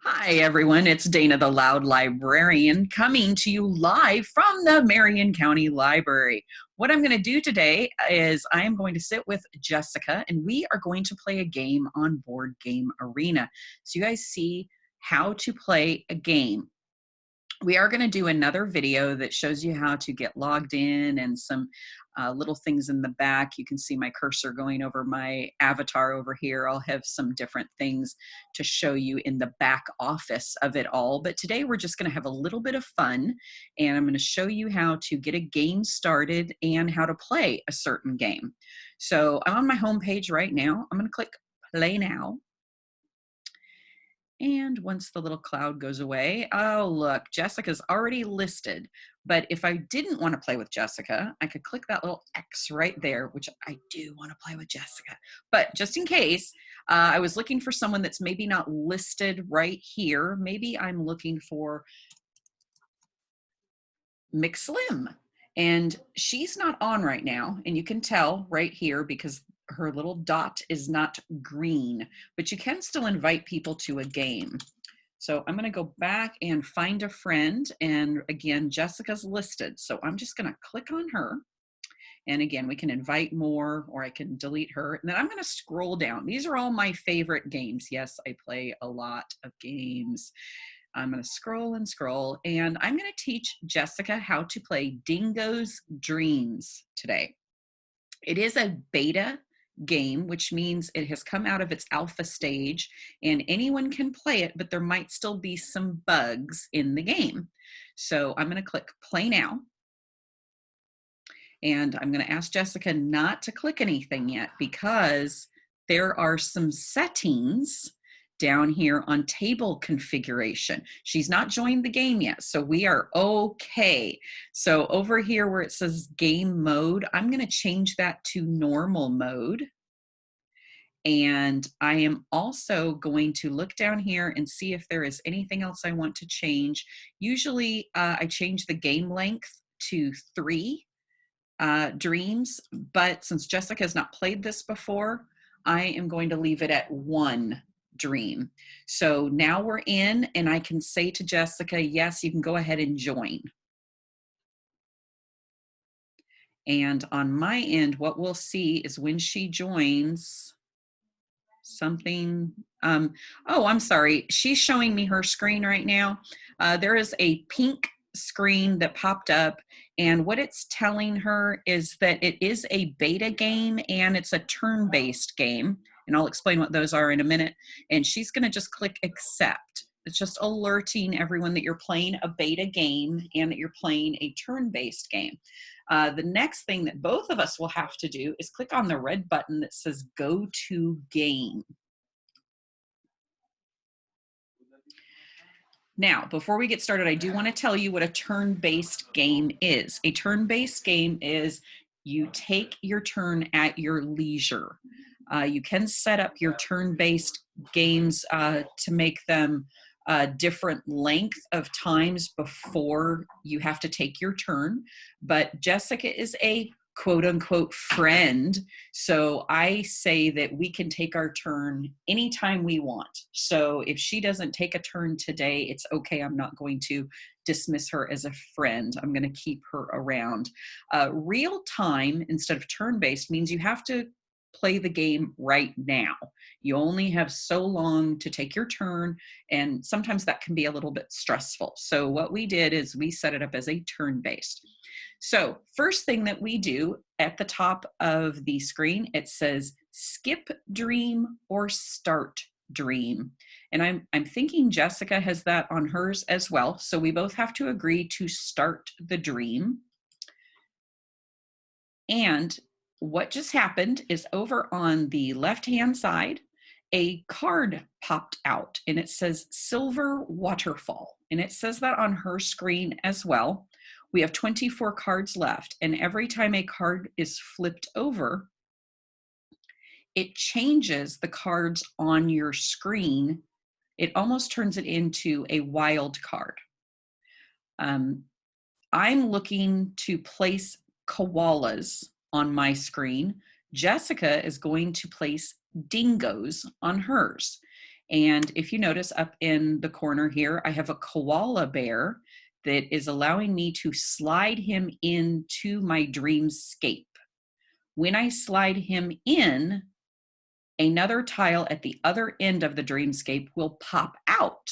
Hi, everyone. It's Dana, the Loud Librarian, coming to you live from the Marion County Library. What I'm going to do today is I am going to sit with Jessica, and we are going to play a game on Board Game Arena. So you guys see how to play a game. We are going to do another video that shows you how to get logged in and some little things in the back. You can see my cursor going over my avatar over here. I'll have some different things to show you in the back office of it all. But today we're just going to have a little bit of fun, and I'm going to show you how to get a game started and how to play a certain game. So I'm on my home page right now. I'm going to click play now. And once the little cloud goes away, oh, look, Jessica's already listed. But if I didn't want to play with Jessica, I could click that little X right there, which I do want to play with Jessica. But just in case, I was looking for someone that's maybe not listed right here. Maybe I'm looking for McSlim. And she's not on right now. And you can tell right here because her little dot is not green, but you can still invite people to a game. So I'm going to go back and find a friend. And again, Jessica's listed. So I'm just going to click on her. And again, we can invite more, or I can delete her. And then I'm going to scroll down. These are all my favorite games. Yes, I play a lot of games. I'm going to scroll and scroll, and I'm going to teach Jessica how to play Dingo's Dreams today. It is a beta game, which means it has come out of its alpha stage, and anyone can play it, but there might still be some bugs in the game. So I'm going to click play now. And I'm going to ask Jessica not to click anything yet because there are some settings down here on table configuration. She's not joined the game yet, so we are okay. So over here where it says game mode, I'm going to change that to normal mode. And I am also going to look down here and see if there is anything else I want to change. Usually I change the game length to 3 dreams, but since Jessica has not played this before, I am going to leave it at 1 dream. So now we're in, and I can say to Jessica, yes, you can go ahead and join. And on my end, what we'll see is when she joins something, oh, I'm sorry, she's showing me her screen right now. There is a pink screen that popped up, and what it's telling her is that it is a beta game and it's a turn-based game, and I'll explain what those are in a minute. And she's going to just click accept. It's just alerting everyone that you're playing a beta game and that you're playing a turn-based game. The next thing that both of us will have to do is click on the red button that says go to game. Now, before we get started, I do want to tell you what a turn-based game is. A turn-based game is you take your turn at your leisure. You can set up your turn-based games to make them different length of times before you have to take your turn. But Jessica is a quote unquote friend. So I say that we can take our turn anytime we want. So if she doesn't take a turn today, it's okay. I'm not going to dismiss her as a friend. I'm going to keep her around. Real time instead of turn-based means you have to play the game right now. You only have so long to take your turn, and sometimes that can be a little bit stressful. So what we did is we set it up as a turn-based. So first thing that we do at the top of the screen, it says skip dream or start dream. And I'm thinking Jessica has that on hers as well. So we both have to agree to start the dream. And what just happened is over on the left-hand side, a card popped out and it says Silver Waterfall. And it says that on her screen as well. We have 24 cards left, and every time a card is flipped over, it changes the cards on your screen. It almost turns it into a wild card. I'm looking to place koalas on my screen. Jessica is going to place dingoes on hers. And if you notice up in the corner here, I have a koala bear that is allowing me to slide him into my dreamscape. When I slide him in, another tile at the other end of the dreamscape will pop out.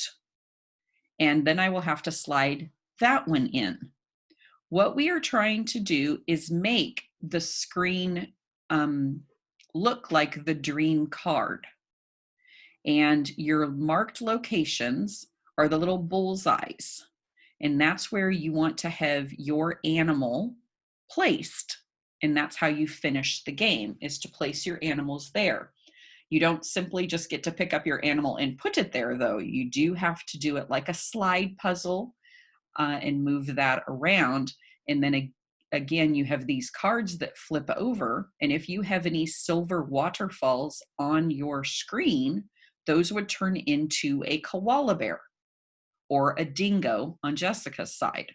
And then I will have to slide that one in. What we are trying to do is make the screen look like the dream card. And your marked locations are the little bullseyes. And that's where you want to have your animal placed. And that's how you finish the game, is to place your animals there. You don't simply just get to pick up your animal and put it there, though. You do have to do it like a slide puzzle and move that around. And then again, you have these cards that flip over. And if you have any silver waterfalls on your screen, those would turn into a koala bear or a dingo on Jessica's side.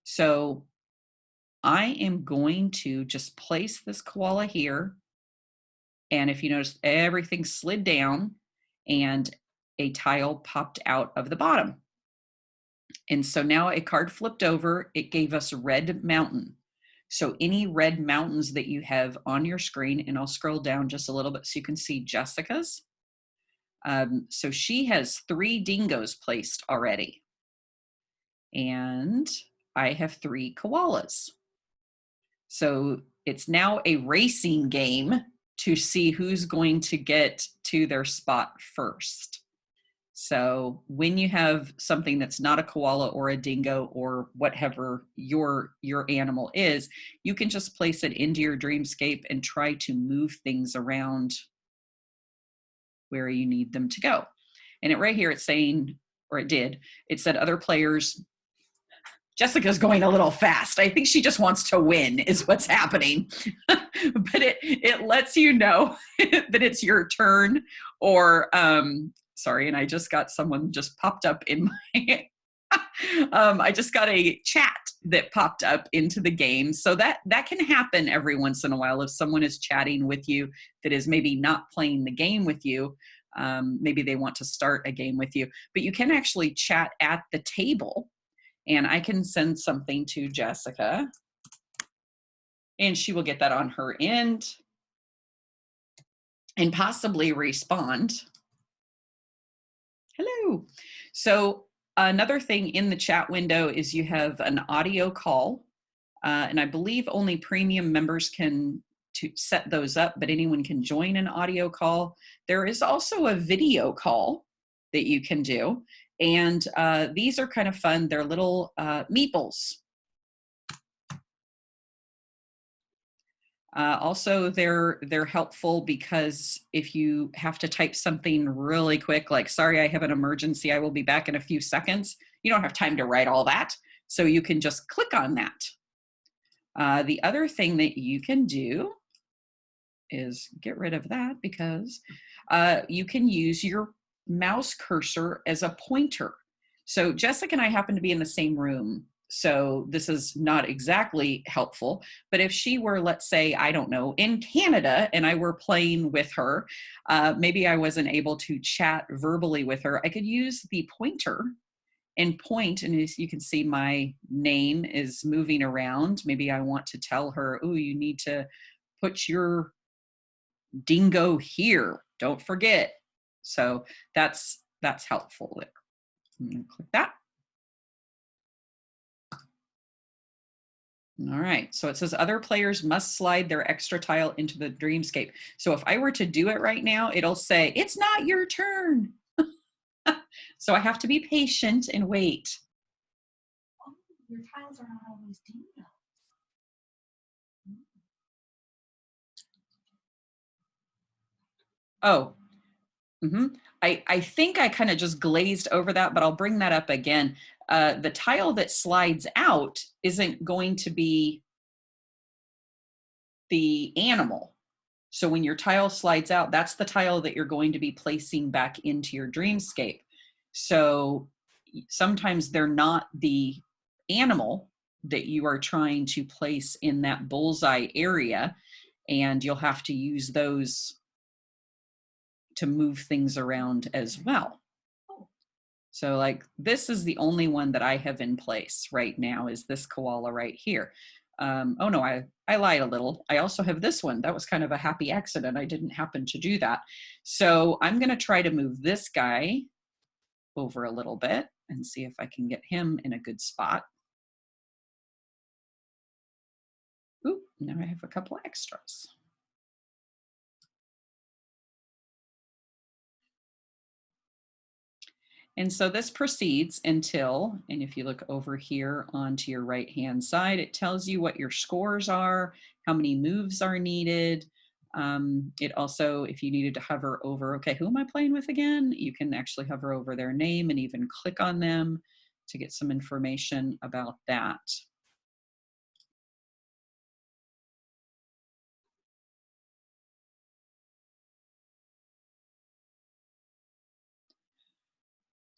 So I am going to just place this koala here. And if you notice, everything slid down and a tile popped out of the bottom. And so now a card flipped over, it gave us red mountain. So any red mountains that you have on your screen, and I'll scroll down just a little bit so you can see Jessica's. So she has 3 dingoes placed already. And I have 3 koalas. So it's now a racing game to see who's going to get to their spot first. So when you have something that's not a koala or a dingo or whatever your animal is, you can just place it into your dreamscape and try to move things around where you need them to go. And right here it's saying, or it said other players. Jessica's going a little fast. I think she just wants to win is what's happening. But it lets you know that it's your turn, or sorry, and I just got someone just popped up in my I just got a chat that popped up into the game. So that can happen every once in a while if someone is chatting with you that is maybe not playing the game with you. Maybe they want to start a game with you, but you can actually chat at the table. And I can send something to Jessica and she will get that on her end and possibly respond. Hello. So another thing in the chat window is you have an audio call. And I believe only premium members can set those up, but anyone can join an audio call. There is also a video call that you can do. And these are kind of fun. They're little meeples. Also, they're helpful because if you have to type something really quick, like, sorry, I have an emergency, I will be back in a few seconds, you don't have time to write all that. So you can just click on that. The other thing that you can do is get rid of that because you can use your mouse cursor as a pointer. So Jessica and I happen to be in the same room, so this is not exactly helpful, but if she were, let's say, I don't know, in Canada and I were playing with her, maybe I wasn't able to chat verbally with her, I could use the pointer and point, and as you can see, my name is moving around. Maybe I want to tell her, oh, you need to put your dingo here, don't forget. So that's helpful there. I'm going to click that. All right, so it says other players must slide their extra tile into the dreamscape. So if I were to do it right now, it'll say, it's not your turn. So I have to be patient and wait. Oh, your tiles are not always dingo. Oh, I think I kind of just glazed over that, but I'll bring that up again. The tile that slides out isn't going to be the animal. So when your tile slides out, that's the tile that you're going to be placing back into your dreamscape. So sometimes they're not the animal that you are trying to place in that bullseye area, and you'll have to use those to move things around as well. So like this is the only one that I have in place right now, is this koala right here. Oh no, I lied a little. I also have this one. That was kind of a happy accident. I didn't happen to do that. So I'm going to try to move this guy over a little bit and see if I can get him in a good spot. Ooh, now I have a couple extras. And so this proceeds until, and if you look over here onto your right-hand side, it tells you what your scores are, how many moves are needed. It also, if you needed to hover over, okay, who am I playing with again? You can actually hover over their name and even click on them to get some information about that.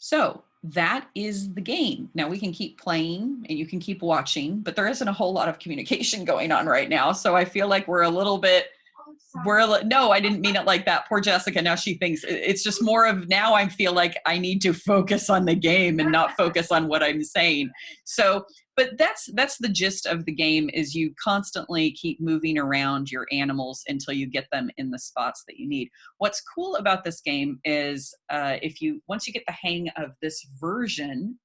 So that is the game. Now we can keep playing and you can keep watching, but there isn't a whole lot of communication going on right now. So I feel like we're a little bit, no, I didn't mean it like that. Poor Jessica. Now she thinks it's just more of, now I feel like I need to focus on the game and not focus on what I'm saying. So, but that's the gist of the game, is you constantly keep moving around your animals until you get them in the spots that you need. What's cool about this game is once you get the hang of this version,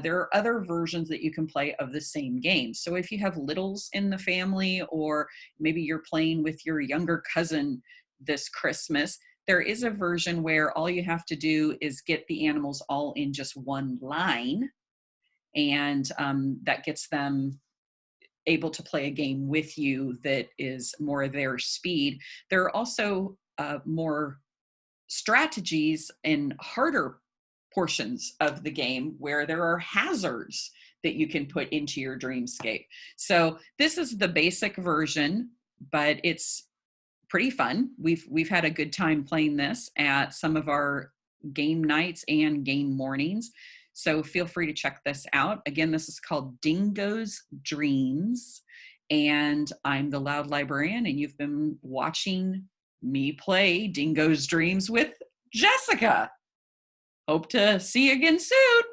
there are other versions that you can play of the same game. So if you have littles in the family, or maybe you're playing with your younger cousin this Christmas, there is a version where all you have to do is get the animals all in just one line, and that gets them able to play a game with you that is more their speed. There are also more strategies and harder portions of the game where there are hazards that you can put into your dreamscape. So this is the basic version, but it's pretty fun. We've had a good time playing this at some of our game nights and game mornings. So feel free to check this out. Again, this is called Dingo's Dreams, and I'm the Loud Librarian, and you've been watching me play Dingo's Dreams with Jessica. Hope to see you again soon.